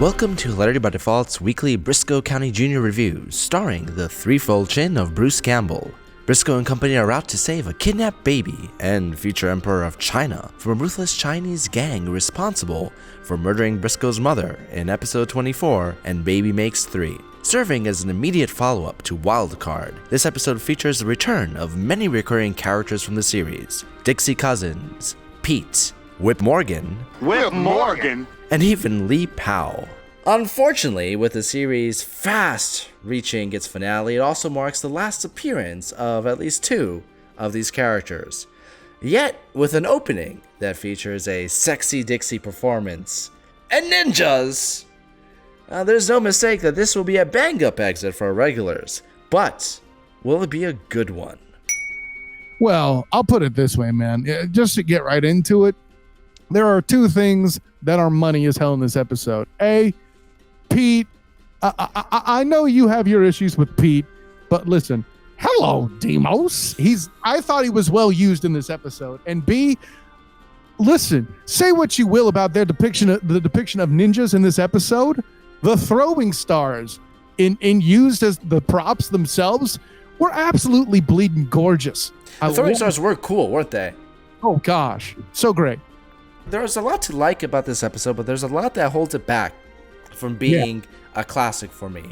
Welcome to Hilarity by Default's weekly BRISCO County Jr. review, starring the threefold chin of Bruce Campbell. Briscoe and company are out to save a kidnapped baby and future emperor of China from a ruthless Chinese gang responsible for murdering Briscoe's mother in episode 24 and Baby Makes 3. Serving as an immediate follow-up to Wildcard, this episode features the return of many recurring characters from the series: Dixie Cousins, Pete, Whip Morgan, and even Lee Powell. Unfortunately, with the series fast reaching its finale, it also marks the last appearance of at least two of these characters. Yet, with an opening that features a sexy Dixie performance and ninjas, there's no mistake that this will be a bang-up exit for our regulars. But will it be a good one? Well, I'll put it this way, man. Just to get right into it, there are two things that are money as hell in this episode. A, Pete. I know you have your issues with Pete, but listen, hello, Demos. I thought he was well used in this episode. And B, listen, say what you will about the depiction of ninjas in this episode. The throwing stars in used as the props themselves were absolutely bleeding gorgeous. The throwing stars were cool, weren't they? Oh gosh, so great. There's a lot to like about this episode, but there's a lot that holds it back from being a classic for me.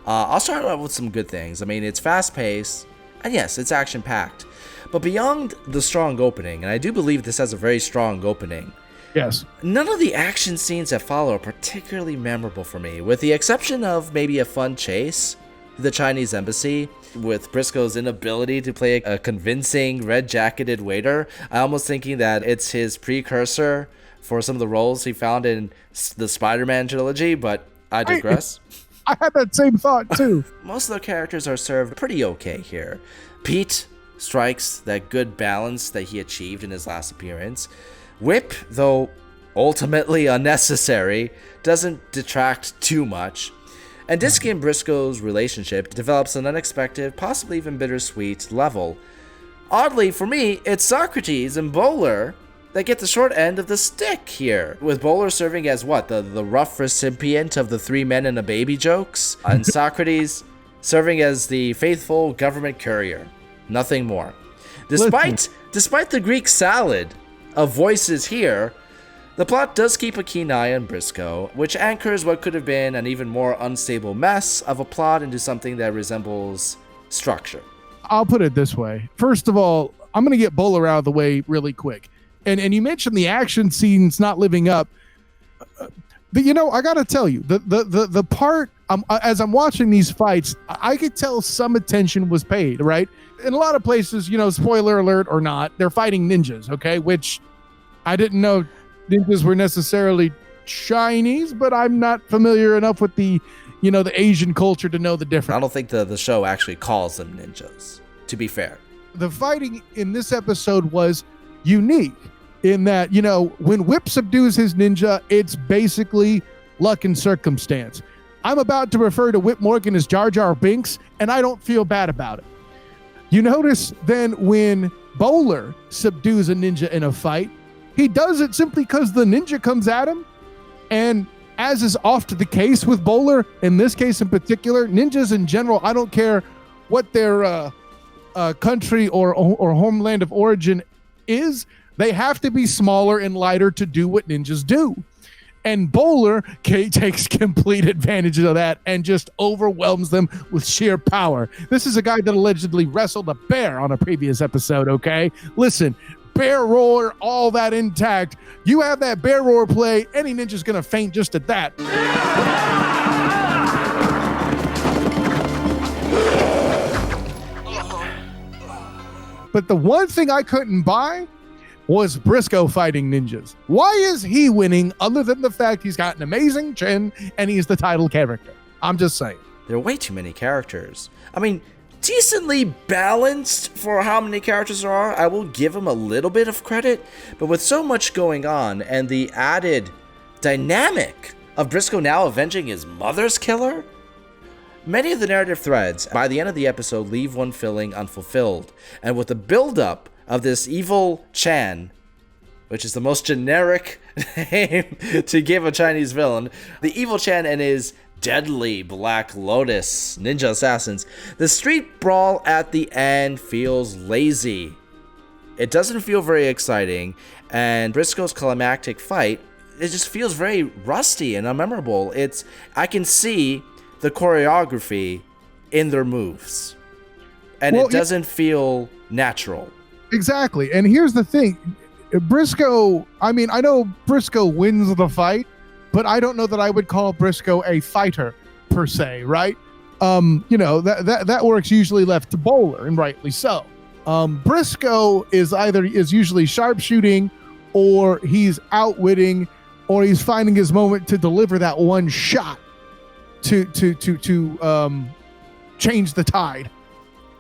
I'll start out with some good things. I mean, it's fast-paced, and yes, it's action-packed. But beyond the strong opening, and I do believe this has a very strong opening, yes, none of the action scenes that follow are particularly memorable for me, with the exception of maybe a fun chase to the Chinese embassy, with Briscoe's inability to play a convincing red-jacketed waiter. I'm almost thinking that it's his precursor for some of the roles he found in the Spider-Man trilogy, but I digress. I had that same thought too. Most of the characters are served pretty okay here. Pete strikes that good balance that he achieved in his last appearance. Whip, though ultimately unnecessary, doesn't detract too much. And Dixie and Briscoe's relationship develops an unexpected, possibly even bittersweet level. Oddly, for me, it's Socrates and Bowler that get the short end of the stick here, with Bowler serving as the rough recipient of the 3 men and a baby jokes, and Socrates serving as the faithful government courier. Nothing more. Despite the Greek salad of voices here, the plot does keep a keen eye on Briscoe, which anchors what could have been an even more unstable mess of a plot into something that resembles structure. I'll put it this way. First of all, I'm going to get Bowler out of the way really quick. And you mentioned the action scenes not living up. But, I got to tell you, the part, as I'm watching these fights, I could tell some attention was paid, right? In a lot of places, spoiler alert or not, they're fighting ninjas, okay? Which I didn't know ninjas were necessarily Chinese, but I'm not familiar enough with the Asian culture to know the difference. I don't think the show actually calls them ninjas, to be fair. The fighting in this episode was unique in that, when Whip subdues his ninja, it's basically luck and circumstance. I'm about to refer to Whip Morgan as Jar Jar Binks, and I don't feel bad about it. You notice then when Bowler subdues a ninja in a fight, he does it simply because the ninja comes at him. And as is often the case with Bowler, in this case in particular, ninjas in general, I don't care what their country or homeland of origin is, they have to be smaller and lighter to do what ninjas do. And Bowler takes complete advantage of that and just overwhelms them with sheer power. This is a guy that allegedly wrestled a bear on a previous episode, okay? Listen, bear roar, all that intact. You have that bear roar play, any ninja's gonna faint just at that. But the one thing I couldn't buy was Briscoe fighting ninjas. Why is he winning other than the fact he's got an amazing chin and he's the title character? I'm just saying. There are way too many characters. I mean, decently balanced for how many characters there are. I will give him a little bit of credit, but with so much going on and the added dynamic of Briscoe now avenging his mother's killer, many of the narrative threads by the end of the episode leave one feeling unfulfilled. And with the build-up of this evil Chan, which is the most generic name to give a Chinese villain, the evil Chen and his deadly Black Lotus ninja assassins. The street brawl at the end feels lazy. It doesn't feel very exciting, and Brisco's climactic fight, it just feels very rusty and unmemorable. I can see the choreography in their moves, and it doesn't feel natural. Exactly. And here's the thing. Brisco, I mean, I know Brisco wins the fight, but I don't know that I would call Brisco a fighter per se, right? That works usually left to Bowler, and rightly so. Brisco is usually sharpshooting, or he's outwitting, or he's finding his moment to deliver that one shot to change the tide.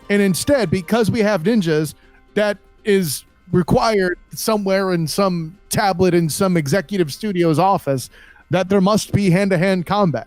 And instead, because we have ninjas, that is required somewhere in some tablet in some executive studio's office, that there must be hand-to-hand combat.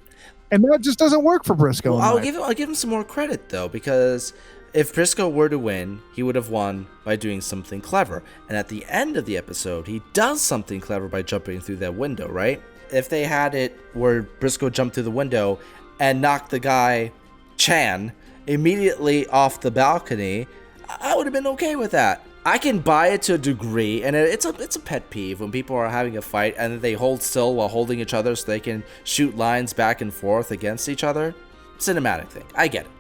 And that just doesn't work for Brisco. Well, I'll give him some more credit, though, because if Brisco were to win, he would have won by doing something clever. And at the end of the episode, he does something clever by jumping through that window, right? If they had it where Brisco jumped through the window and knocked the guy, Chan, immediately off the balcony, I would have been okay with that. I can buy it to a degree, and it's a pet peeve when people are having a fight and they hold still while holding each other so they can shoot lines back and forth against each other. Cinematic thing. I get it.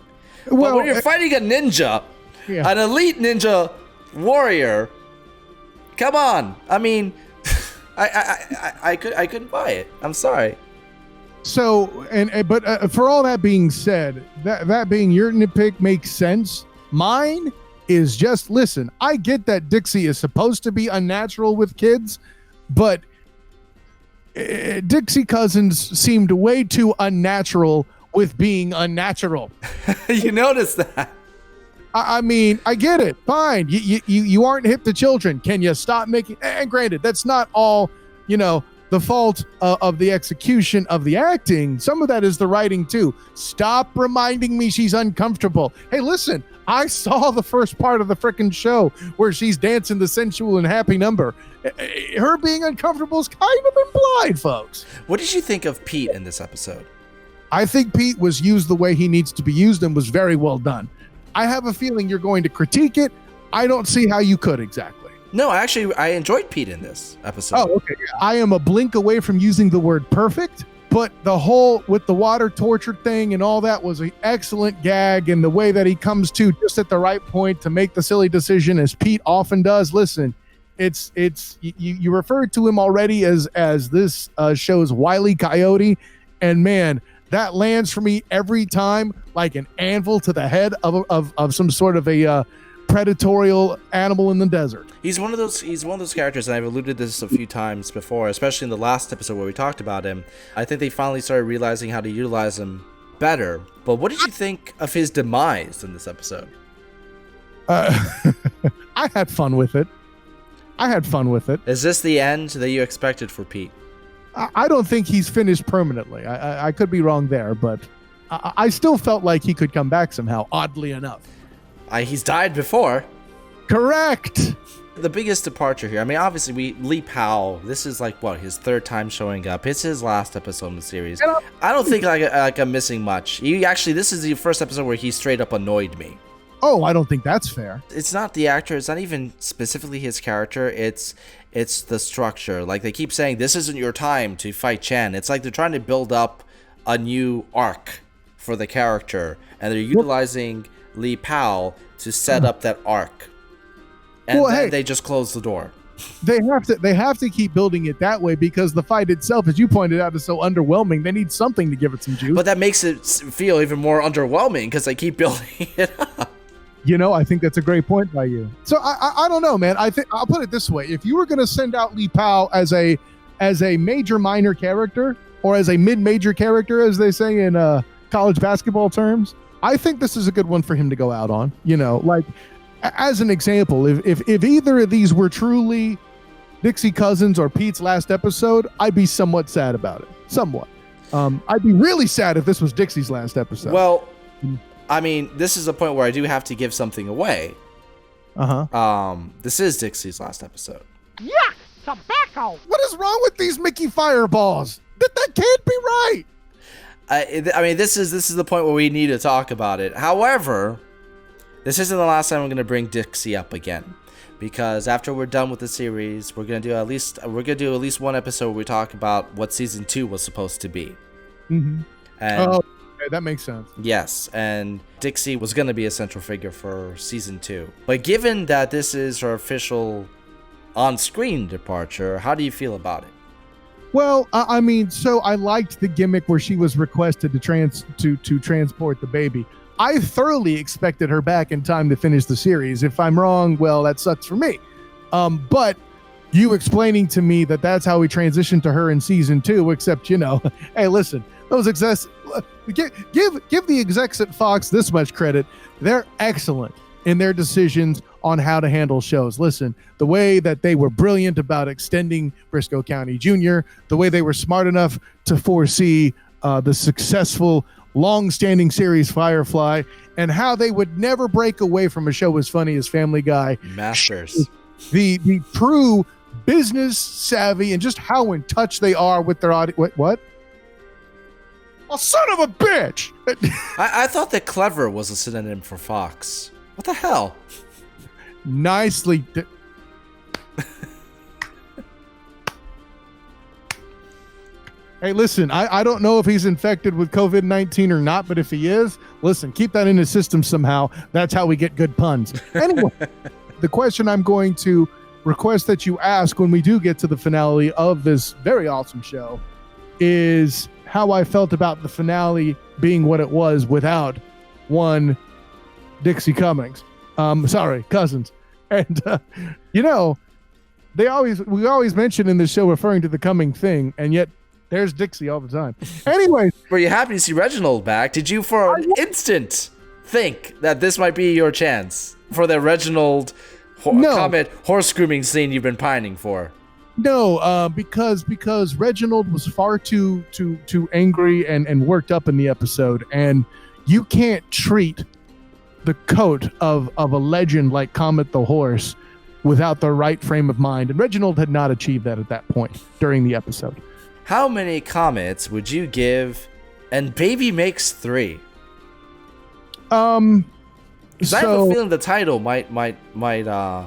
Well, but when you're fighting a ninja, an elite ninja warrior, come on. I mean, I couldn't buy it. I'm sorry. So, but for all that being said, that being your nitpick makes sense. Mine is just, listen, I get that Dixie is supposed to be unnatural with kids, but Dixie Cousins seemed way too unnatural with being unnatural. You noticed that? I mean, I get it. Fine. You aren't hip to children. Can you stop making... And granted, that's not all, the fault of the execution of the acting. Some of that is the writing, too. Stop reminding me she's uncomfortable. Hey, listen, I saw the first part of the frickin' show where she's dancing the sensual and happy number. Her being uncomfortable is kind of implied, folks. What did you think of Pete in this episode? I think Pete was used the way he needs to be used and was very well done. I have a feeling you're going to critique it. I don't see how you could exactly. No, actually, I enjoyed Pete in this episode. Oh, okay. I am a blink away from using the word perfect, but the whole with the water torture thing and all that was an excellent gag, and the way that he comes to just at the right point to make the silly decision, as Pete often does. Listen, it's you referred to him already as this show's Wile E. Coyote, and man, that lands for me every time like an anvil to the head of some sort of a predatorial animal in the desert. He's one of those characters, and I've alluded to this a few times before, especially in the last episode where we talked about him. I think they finally started realizing how to utilize him better. But what did you think of his demise in this episode? I had fun with it. Is this the end that you expected for Pete? I don't think he's finished permanently. I could be wrong there, but I still felt like he could come back somehow, oddly enough. He's died before. Correct. The biggest departure here, I mean, obviously, Lee Powell, this is like, his third time showing up. It's his last episode in the series. I don't think I'm missing much. This is the first episode where he straight up annoyed me. Oh, I don't think that's fair. It's not the actor. It's not even specifically his character. It's the structure. Like, they keep saying, this isn't your time to fight Chen. It's like they're trying to build up a new arc for the character, and they're utilizing Lee Powell to set up that arc. And then they just close the door. They have to keep building it that way, because the fight itself, as you pointed out, is so underwhelming. They need something to give it some juice. But that makes it feel even more underwhelming because they keep building it up. I think that's a great point by you. So I don't know, man. I think I'll put it this way: if you were going to send out Lee Powell as a major minor character, or as a mid-major character, as they say in college basketball terms, I think this is a good one for him to go out on. Like, as an example, if either of these were truly Dixie Cousins or Pete's last episode, I'd be somewhat sad about it. Somewhat. I'd be really sad if this was Dixie's last episode. Well, I mean, this is a point where I do have to give something away. Uh-huh. This is Dixie's last episode. Yes! tobacco. What is wrong with these Mickey fireballs? That can't be right. I mean, this is the point where we need to talk about it. However, this isn't the last time I'm going to bring Dixie up again, because after we're done with the series, we're going to do at least one episode where we talk about what season 2 was supposed to be. Mm-hmm. And okay, that makes sense. yes, and Dixie was going to be a central figure for season 2. But given that this is her official on-screen departure, how do you feel about it? Well, I mean, so I liked the gimmick where she was requested to transport the baby. I thoroughly expected her back in time to finish the series. If I'm wrong, well, that sucks for me. But you explaining to me that that's how we transitioned to her in season 2, except, hey, listen, those execs, give the execs at Fox this much credit. They're excellent in their decisions on how to handle shows. Listen, the way that they were brilliant about extending Briscoe County Jr., the way they were smart enough to foresee the successful long-standing series Firefly, and how they would never break away from a show as funny as Family Guy. Masters. The true business savvy and just how in touch they are with their audience. What? Oh, son of a bitch! I thought that clever was a synonym for Fox. What the hell? Nicely. Hey, listen, I don't know if he's infected with COVID-19 or not, but if he is, listen, keep that in his system somehow. That's how we get good puns. Anyway, the question I'm going to request that you ask when we do get to the finale of this very awesome show is how I felt about the finale being what it was without one Dixie Cummings. Cousins. And, we always mention in this show referring to the coming thing, and yet there's Dixie all the time. Anyways. Were you happy to see Reginald back? Did you for an instant think that this might be your chance for the Reginald Comet horse grooming scene you've been pining for? No, because Reginald was far too angry and worked up in the episode, and you can't treat the coat of a legend like Comet the Horse without the right frame of mind, and Reginald had not achieved that at that point during the episode. How many comets would you give and Baby Makes 3? Because I have a feeling the title might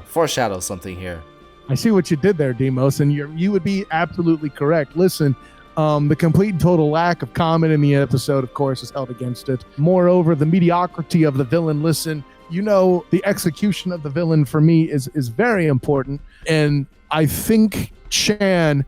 foreshadow something here. I see what you did there, Demos, and you would be absolutely correct. Listen, the complete and total lack of Comet in the episode, of course, is held against it. Moreover, the mediocrity of the villain. Listen, the execution of the villain for me is very important. And I think Chan,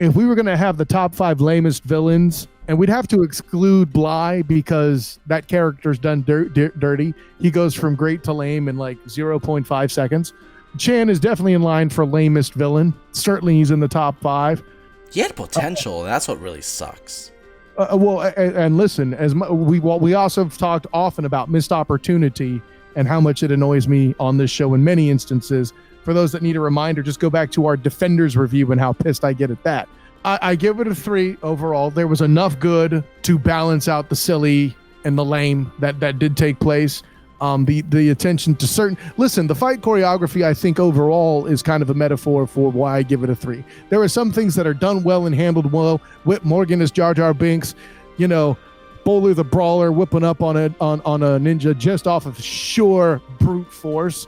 if we were going to have the top 5 lamest villains, and we'd have to exclude Bly because that character's done dirty. He goes from great to lame in like 0.5 seconds. Chan is definitely in line for lamest villain. Certainly he's in the top 5. He had potential, and that's what really sucks. And listen, we also have talked often about missed opportunity and how much it annoys me on this show in many instances. For those that need a reminder, just go back to our Defenders review and how pissed I get at that. I give it a 3 overall. There was enough good to balance out the silly and the lame that did take place. The attention to certain... Listen, the fight choreography, I think, overall is kind of a metaphor for why I give it a 3. There are some things that are done well and handled well. Whip Morgan as Jar Jar Binks, Bowler the Brawler whipping up on a ninja just off of sheer brute force.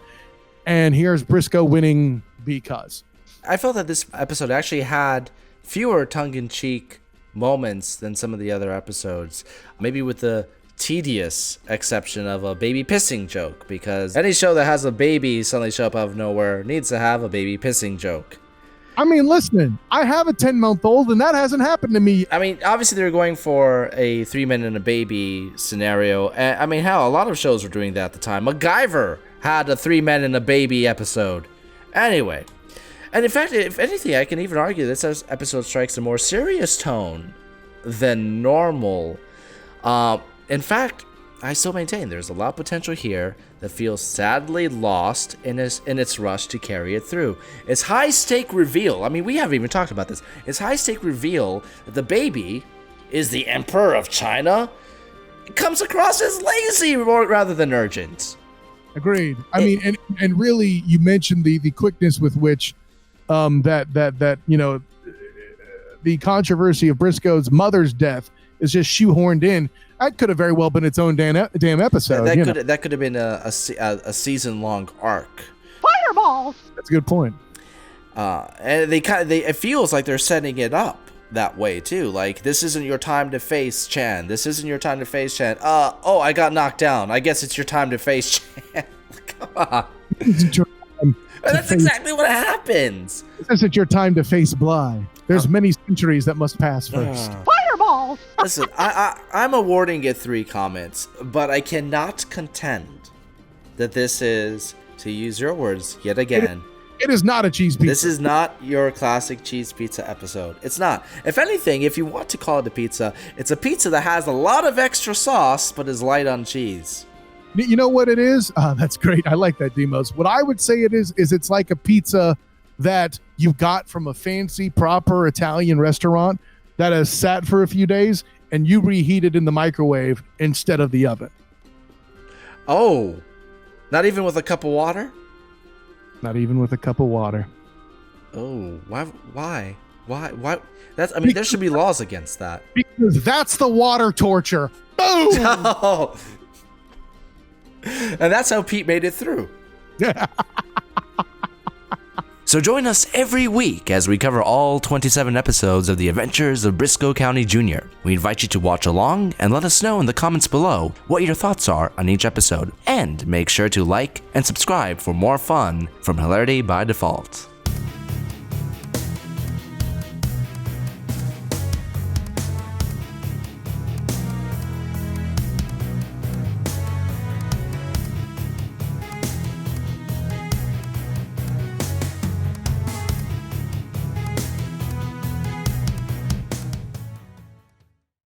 And here's Briscoe winning because. I felt that this episode actually had fewer tongue-in-cheek moments than some of the other episodes. Maybe with the tedious exception of a baby pissing joke, because any show that has a baby suddenly show up out of nowhere needs to have a baby pissing joke. I mean, listen, I have a 10-month-old and that hasn't happened to me. I mean, obviously they were going for a 3 men and a baby scenario. I mean, hell, a lot of shows were doing that at the time. MacGyver had a 3 men and a baby episode. Anyway, and in fact, if anything, I can even argue this episode strikes a more serious tone than normal. In fact, I still maintain there's a lot of potential here that feels sadly lost in its rush to carry it through. Its high-stake reveal, I mean, we haven't even talked about this, its high-stake reveal that the baby is the Emperor of China, it comes across as lazy rather than urgent. Agreed. I mean, and really, you mentioned the quickness with which that the controversy of Briscoe's mother's death is just shoehorned in. That could have very well been its own damn episode. That could have been a season-long arc. Fireballs. That's a good point. And it feels like they're setting it up that way too. Like, this isn't your time to face Chan. This isn't your time to face Chan. I got knocked down. I guess it's your time to face Chan. Come on. That's exactly what happens. This isn't your time to face Bly. There's many centuries that must pass first. Fireballs. Listen, I'm awarding it 3 comments, but I cannot contend that this is, to use your words yet again, it is not a cheese pizza. This is not your classic cheese pizza episode. It's not. If anything, if you want to call it a pizza, it's a pizza that has a lot of extra sauce, but is light on cheese. You know what it is? That's great. I like that, Demos. What I would say it is it's like a pizza that you got from a fancy, proper Italian restaurant that has sat for a few days and you reheat it in the microwave instead of the oven. Oh, not even with a cup of water? Not even with a cup of water. Oh, why? There should be laws against that. Because that's the water torture. Boom! Oh. And that's how Pete made it through. So join us every week as we cover all 27 episodes of The Adventures of Briscoe County Jr. We invite you to watch along and let us know in the comments below what your thoughts are on each episode. And make sure to like and subscribe for more fun from Hilarity by Default.